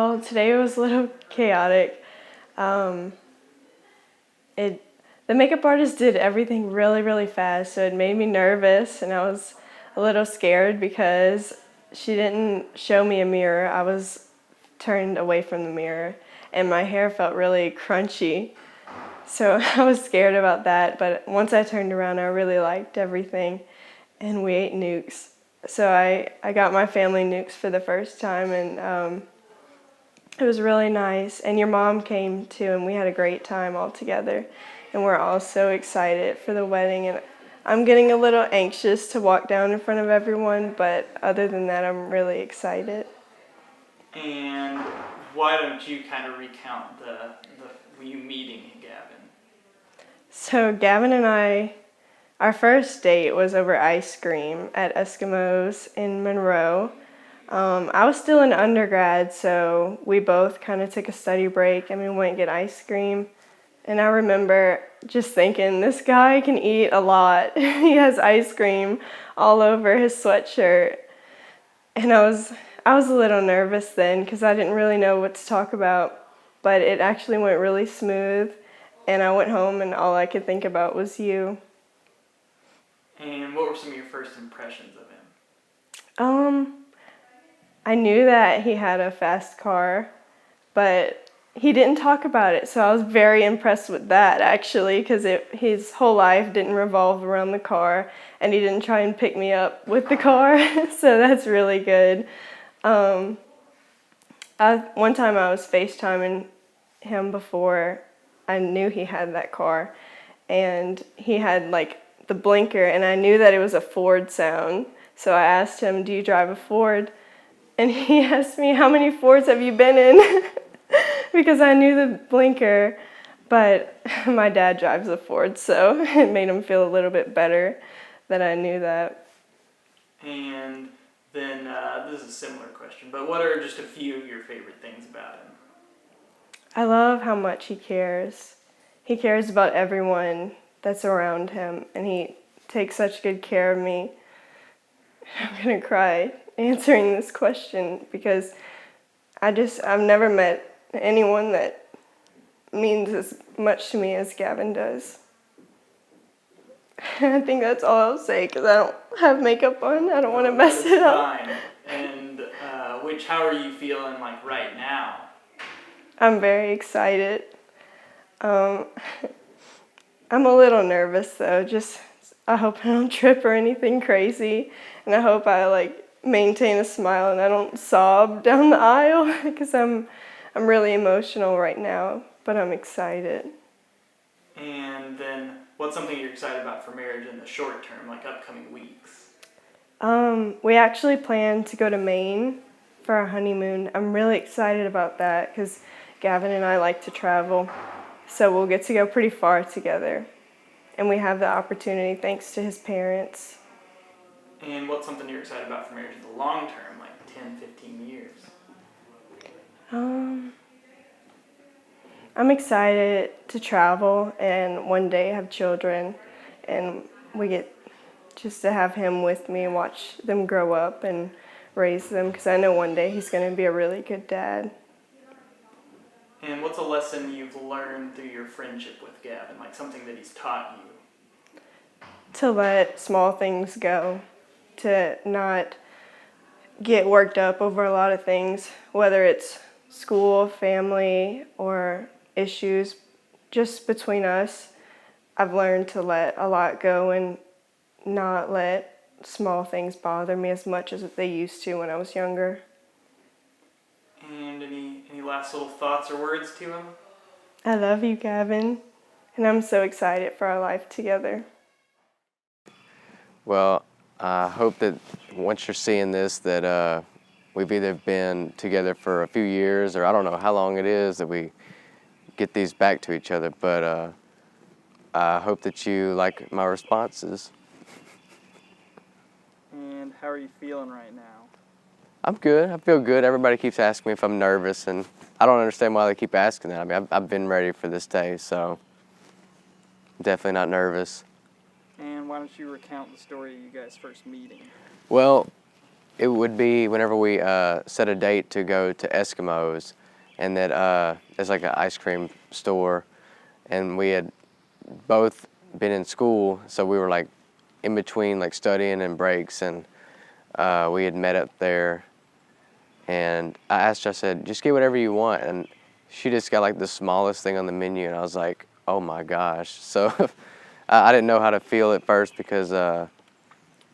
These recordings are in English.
Well, today was a little chaotic. Um, the makeup artist did everything really, really fast, so it made me nervous, and I was a little scared because she didn't show me a mirror. I was turned away from the mirror, and my hair felt really crunchy, so I was scared about that. But once I turned around, I really liked everything, and we ate nukes. So I got my family nukes for the first time, and it was really nice. And your mom came too, and we had a great time all together. And we're all so excited for the wedding. And I'm getting a little anxious to walk down in front of everyone, but other than that, I'm really excited. And why don't you kind of recount you meeting Gavin? So Gavin and I, our first date was over ice cream at Eskimos in Monroe. I was still in undergrad, so we both kind of took a study break and we went and get ice cream. And I remember just thinking, this guy can eat a lot. He has ice cream all over his sweatshirt. And I was a little nervous then because I didn't really know what to talk about. But it actually went really smooth. And I went home and all I could think about was you. And what were some of your first impressions of him? I knew that he had a fast car, but he didn't talk about it, so I was very impressed with that, actually, because his whole life didn't revolve around the car, and he didn't try and pick me up with the car, so that's really good. One time I was FaceTiming him before I knew he had that car, and he had, like, the blinker, and I knew that it was a Ford sound, so I asked him, "Do you drive a Ford?" And he asked me, "How many Fords have you been in?" Because I knew the blinker, but my dad drives a Ford, so it made him feel a little bit better that I knew that. And then, this is a similar question, but what are just a few of your favorite things about him? I love how much he cares. He cares about everyone that's around him, and he takes such good care of me. I'm gonna cry answering this question because I've never met anyone that means as much to me as Gavin does. I think that's all I'll say because I don't have makeup on. I don't want to mess it up. Fine. And how are you feeling like right now? I'm very excited. I'm a little nervous though. Just I hope I don't trip or anything crazy, and I hope I maintain a smile and I don't sob down the aisle because I'm really emotional right now, but I'm excited. And then what's something you're excited about for marriage in the short term, like upcoming weeks? We actually plan to go to Maine for our honeymoon. I'm really excited about that because Gavin and I like to travel, so we'll get to go pretty far together. And we have the opportunity thanks to his parents. And what's something you're excited about for marriage in the long term, like 10, 15 years? I'm excited to travel and one day have children, and we get just to have him with me, watch them grow up and raise them, because I know one day he's going to be a really good dad. And what's a lesson you've learned through your friendship with Gavin, like something that he's taught you? To let small things go, to not get worked up over a lot of things, whether it's school, family, or issues just between us. I've learned to let a lot go and not let small things bother me as much as they used to when I was younger. And any last little thoughts or words to him? I love you, Gavin, and I'm so excited for our life together. Well, I hope that once you're seeing this that we've either been together for a few years or I don't know how long it is that we get these back to each other, but I hope that you like my responses. And how are you feeling right now? I'm good. I feel good. Everybody keeps asking me if I'm nervous, and I don't understand why they keep asking that. I mean, I've been ready for this day, so I'm definitely not nervous. And why don't you recount the story of you guys first meeting? Well, it would be whenever we set a date to go to Eskimos, and that it's like an ice cream store, and we had both been in school, so we were like in between like studying and breaks, and we had met up there, and I asked her, I said, just get whatever you want, and she just got like the smallest thing on the menu, and I was like, oh my gosh. So I didn't know how to feel at first because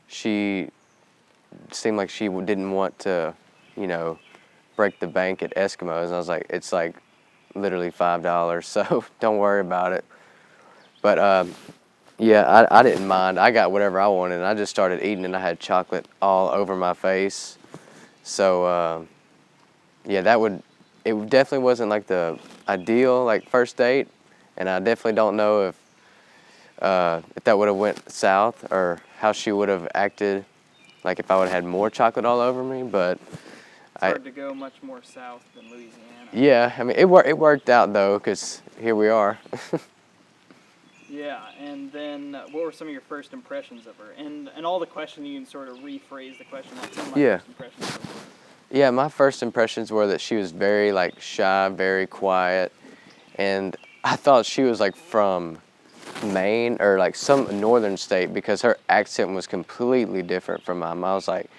she seemed like she didn't want to, you know, break the bank at Eskimos, and I was like, it's like literally $5, so don't worry about it. But yeah, I didn't mind. I got whatever I wanted, and I just started eating, and I had chocolate all over my face. So yeah, it definitely wasn't like the ideal like first date, and I definitely don't know if that would have went south or how she would have acted, like if I would have had more chocolate all over me. But It's hard to go much more south than Louisiana. yeah, I mean it worked out though, because here we are. Yeah, and then what were some of your first impressions of her? And all the questions, you can sort of rephrase the question, like some of my Yeah. first impressions of her. Yeah, my first impressions were that she was very like shy, very quiet, and I thought she was like from Maine or like some northern state because her accent was completely different from mine. I was like,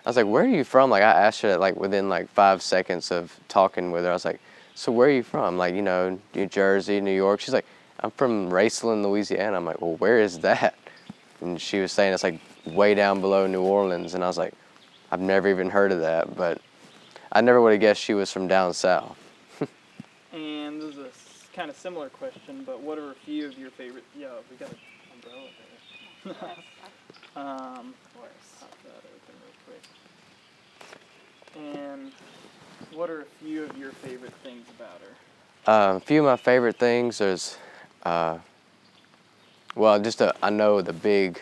where are you from? Like I asked her that like within like 5 seconds of talking with her. I was like, so where are you from? Like, you know, New Jersey, New York. She's like, I'm from Randilyn, Louisiana. I'm like, well, where is that? And she was saying it's like way down below New Orleans, and I was like, I've never even heard of that, but I never would have guessed she was from down south. And this is a kind of similar question, but what are a few of your favorite? Yeah, we got an umbrella there. Of course. Pop that open real quick. And what are a few of your favorite things about her? A few of my favorite things is, well, I know the big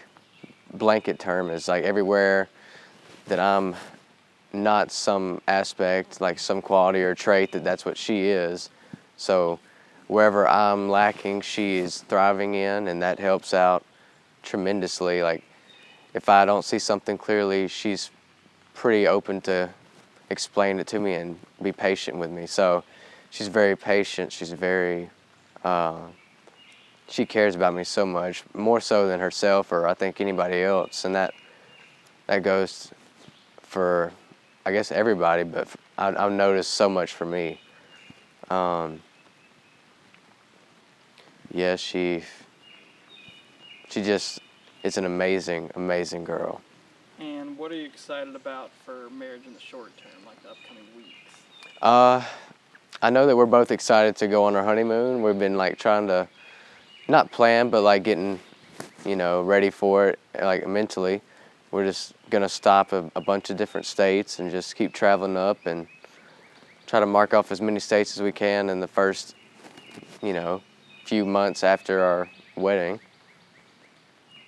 blanket term is like everywhere that I'm not some aspect, like some quality or trait, that's what she is. So wherever I'm lacking, she is thriving in, and that helps out tremendously. Like if I don't see something clearly, she's pretty open to explain it to me and be patient with me. So she's very patient. She's very, she cares about me so much, more so than herself or I think anybody else. And that goes for, I guess, everybody, but I've noticed so much for me. Yeah, she just is an amazing, amazing girl. And what are you excited about for marriage in the short term, like the upcoming weeks? I know that we're both excited to go on our honeymoon. We've been like trying to, not plan, but like getting, you know, ready for it, like mentally. We're just gonna stop a bunch of different states and just keep traveling up and try to mark off as many states as we can in the first, you know, few months after our wedding.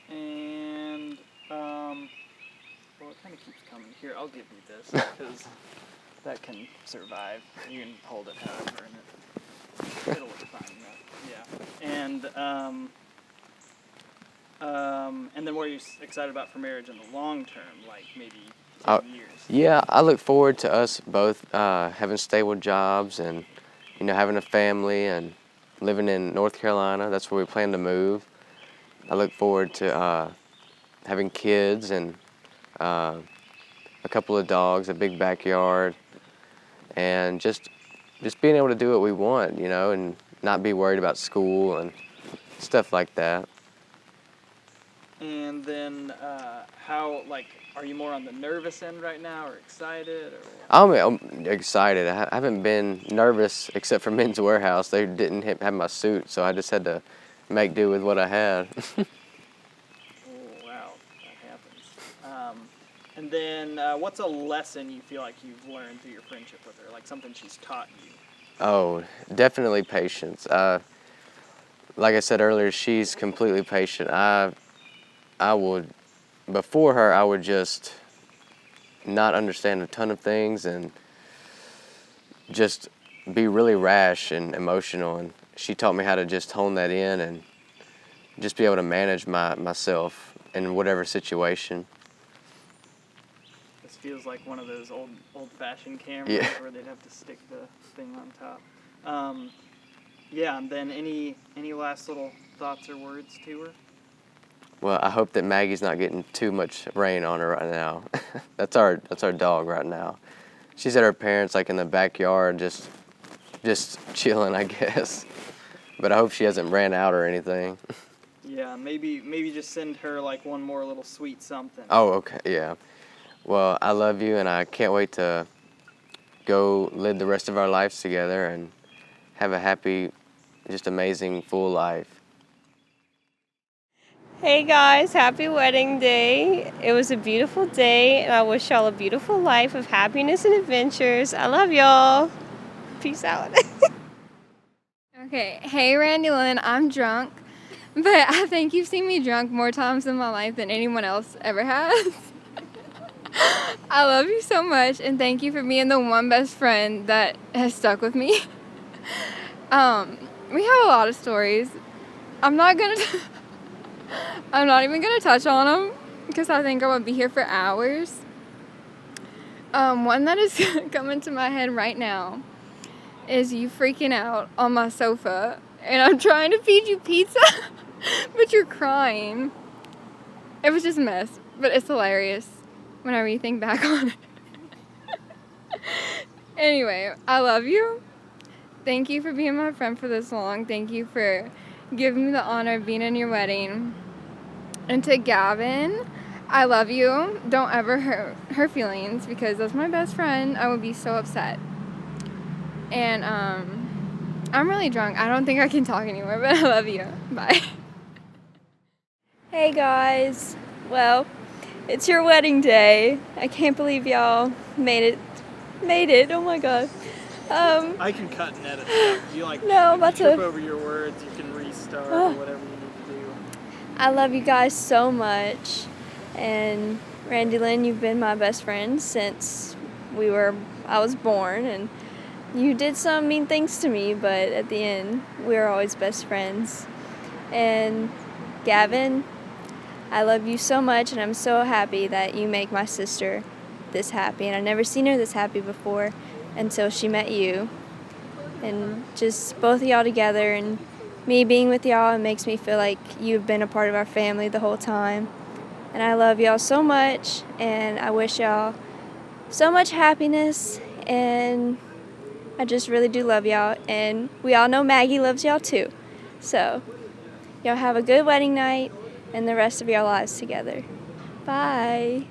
And, well, it kind of keeps coming. Here, I'll give you this, because that can survive. You can hold it however, and it'll look fine. Yeah. And then what are you excited about for marriage in the long term, like maybe 10 years? Yeah, I look forward to us both having stable jobs and, you know, having a family and living in North Carolina. That's where we plan to move. I look forward to having kids and a couple of dogs, a big backyard, and just being able to do what we want, you know, and not be worried about school and stuff like that. And then are you more on the nervous end right now, or excited, or what? I'm excited. I haven't been nervous except for Men's Warehouse. They didn't have my suit, so I just had to make do with what I had. Oh, wow, that happens. And then what's a lesson you feel like you've learned through your friendship with her, like something she's taught you? Oh, definitely patience. Like I said earlier, she's completely patient. Before her, I would just not understand a ton of things and just be really rash and emotional. And she taught me how to just hone that in and just be able to manage myself in whatever situation. As feels like one of those old-fashioned cameras Yeah. where they'd have to stick the thing on top. Yeah, and then any last little thoughts or words to her? Well, I hope that Maggie's not getting too much rain on her right now. That's our dog right now. She's at her parents' like in the backyard, just chilling, I guess. But I hope she hasn't ran out or anything. Yeah, maybe just send her like one more little sweet something. Oh, okay, yeah. Well, I love you, and I can't wait to go live the rest of our lives together and have a happy, just amazing, full life. Hey guys, happy wedding day. It was a beautiful day, and I wish y'all a beautiful life of happiness and adventures. I love y'all. Peace out. Okay, hey Randilyn, I'm drunk, but I think you've seen me drunk more times in my life than anyone else ever has. I love you so much, and thank you for being the one best friend that has stuck with me. We have a lot of stories. I'm not even gonna touch on them because I think I would be here for hours. One that is coming to my head right now is you freaking out on my sofa and I'm trying to feed you pizza, but you're crying. It was just a mess, but it's hilarious whenever you think back on it. Anyway, I love you. Thank you for being my friend for this long. Thank you for giving me the honor of being in your wedding. And to Gavin, I love you. Don't ever hurt her feelings because that's my best friend. I would be so upset. And I'm really drunk. I don't think I can talk anymore, but I love you. Bye. Hey guys. Well, it's your wedding day. I can't believe y'all made it. Oh my god. I can cut and edit stuff. You like No, I'm about if you trip to- over your words, you can restart or whatever you need to do. I love you guys so much. And Randilyn, you've been my best friend since I was born, and you did some mean things to me, but at the end, we were always best friends. And Gavin, I love you so much, and I'm so happy that you make my sister this happy. And I've never seen her this happy before until she met you. And just both of y'all together and me being with y'all, it makes me feel like you've been a part of our family the whole time. And I love y'all so much, and I wish y'all so much happiness, and I just really do love y'all. And we all know Maggie loves y'all too. So, y'all have a good wedding night and the rest of your lives together. Bye.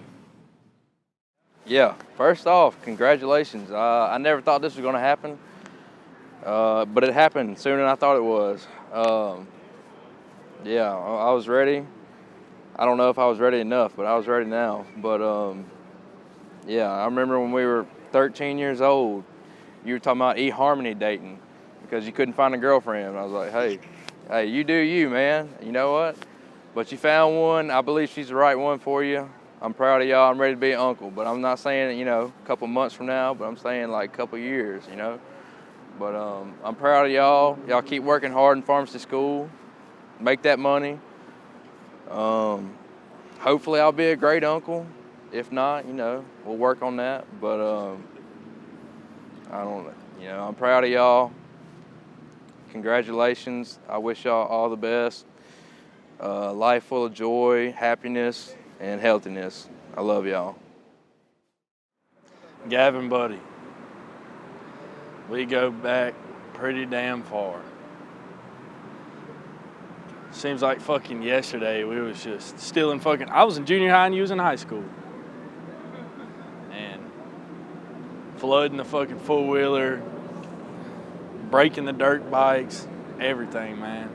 Yeah, first off, congratulations. I never thought this was going to happen, but it happened sooner than I thought it was. Yeah, I was ready. I don't know if I was ready enough, but I was ready now. But yeah, I remember when we were 13 years old, you were talking about eHarmony dating because you couldn't find a girlfriend. I was like, hey, you do you, man. You know what? But you found one. I believe she's the right one for you. I'm proud of y'all. I'm ready to be an uncle. But I'm not saying, a couple months from now, but I'm saying like a couple years, But I'm proud of y'all. Y'all keep working hard in pharmacy school. Make that money. Hopefully I'll be a great uncle. If not, we'll work on that. But I don't, I'm proud of y'all. Congratulations. I wish y'all all the best. Life full of joy, happiness, and healthiness. I love y'all. Gavin, buddy, we go back pretty damn far. Seems like fucking yesterday we was just still in fucking, I was in junior high and you was in high school. And flooding the fucking four-wheeler, breaking the dirt bikes, everything, man.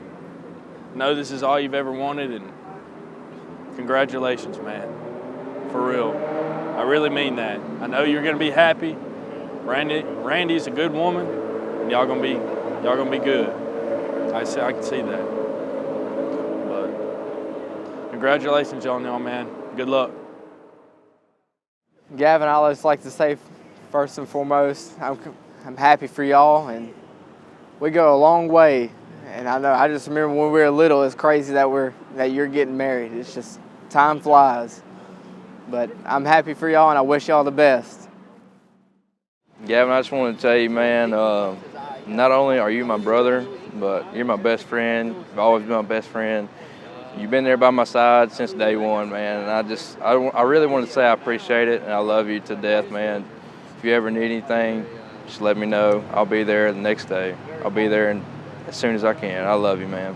Know this is all you've ever wanted, and congratulations, man. For real. I really mean that. I know you're gonna be happy. Randy's a good woman, and y'all gonna be good. I can see that. But congratulations, y'all, man. Good luck. Gavin, I just like to say, first and foremost, I'm happy for y'all, and we go a long way. And I just remember when we were little, it's crazy that you're getting married. It's just time flies. But I'm happy for y'all, and I wish y'all the best. Gavin, I just want to tell you, man, not only are you my brother, but you're my best friend. You've always been my best friend. You've been there by my side since day one, man. And I really want to say I appreciate it, and I love you to death, man. If you ever need anything, just let me know. I'll be there the next day. I'll be there as soon as I can. I love you, man.